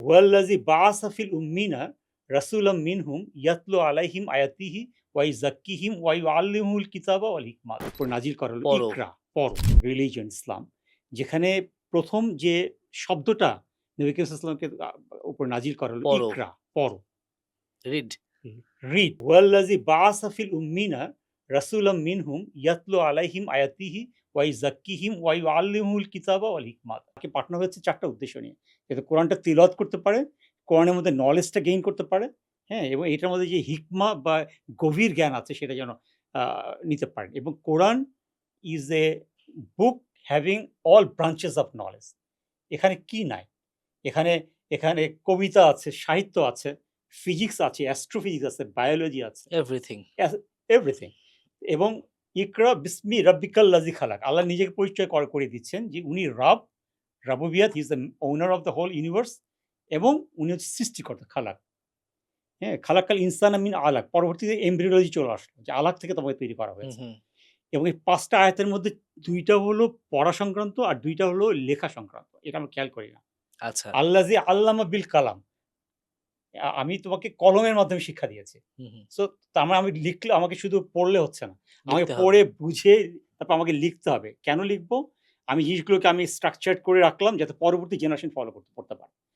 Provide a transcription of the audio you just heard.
ওয়াল্লাযী বাআসা feel উম্মিনা রাসূলাম মিনহুম ইয়াতলু আলাইহিম আয়াতিহি ওয়া ইউযাক্কিহিম ওয়া ইউআল্লিমুহুল কিতাবা ওয়াল হিকমাত। উপর নাজিল করা হলো পড়ো। ইকরা, পড়ো, রিলিজিয়ন ইসলাম। যেখানে ১ম যে শব্দটা নবী করিম সাল্লাল্লাহু আলাইহি ওয়াসাল্লামকে উপর নাজিল করা হলো পড়ো। ইকরা, পড়ো। রিড। রিড ওয়াল্লাযী বাআসা ফিল উম্মিনা রাসূলাম মিনহুম ইয়াতলু আলাইহিম আয়াতিহি ওয়া ইউযাক্কিহিম ওয়া ইউআল্লিমুহুল কিতাবা ওয়াল হিকমাত। তাকে পাঠানো হয়েছে ৪ টা উদ্দেশ্য নিয়ে। যাতে কোরআনটা তিলাওয়াত করতে পারে, কোরআনের মধ্যে নলেজটা গেইন করতে পারে, হ্যাঁ? এবং এটার মধ্যে যে হিকমা বা গভীর জ্ঞান আছে সেটা যেন আ নিতে পারেন। এবং Quran is a book having all branches of knowledge. এখানে কি নাই? এখানে এখানে কবিতা আছে, সাহিত্য আছে, ফিজিক্স আছে, অ্যাস্ট্রোফিজিক্স আছে, বায়োলজি আছে, এভরিথিং। As everything. এবং ইকরা বিসমি রাব্বিকাল্লাযী খালাক। আল্লাহ নিজেকে পরিচয় করে দিচ্ছেন যে উনি রব, রাবুবিয়াত, he is the owner of the whole universe এবং উনি হচ্ছে সৃষ্টিকর্তা, খালাক। হ্যাঁ? খালাকাল ইনসানা মিন আলাক। পরবর্তীতে এমব্রিওলজি চলে আসলো। যে আলাক থেকে তোমাকে তৈরি করা হুম, হয়েছে। হুম। এবং এই ৫ টা আয়াতের মধ্যে ২ টা হলো পড়া সংক্রান্ত আর ২ টা হলো লেখা সংক্রান্ত। এটা আমরা খেয়াল করি না। আচ্ছা। আল্লাযী আল্লামা বিল কালাম। আমি তোমাকে কলমের মাধ্যমে শিক্ষা দিয়েছি। হুম, হুম। সো তার মানে আমি লিখলে আমাকে শুধু পড়লে হচ্ছে না। আমাকে লিখতে হবে। পড়ে বুঝে তারপর আমাকে লিখতে হবে। কেন লিখবো? আমি জিনিসগুলোকে আমি স্ট্রাকচারড করে রাখলাম যাতে পরবর্তী জেনারেশন ফলো পড়তে পারে।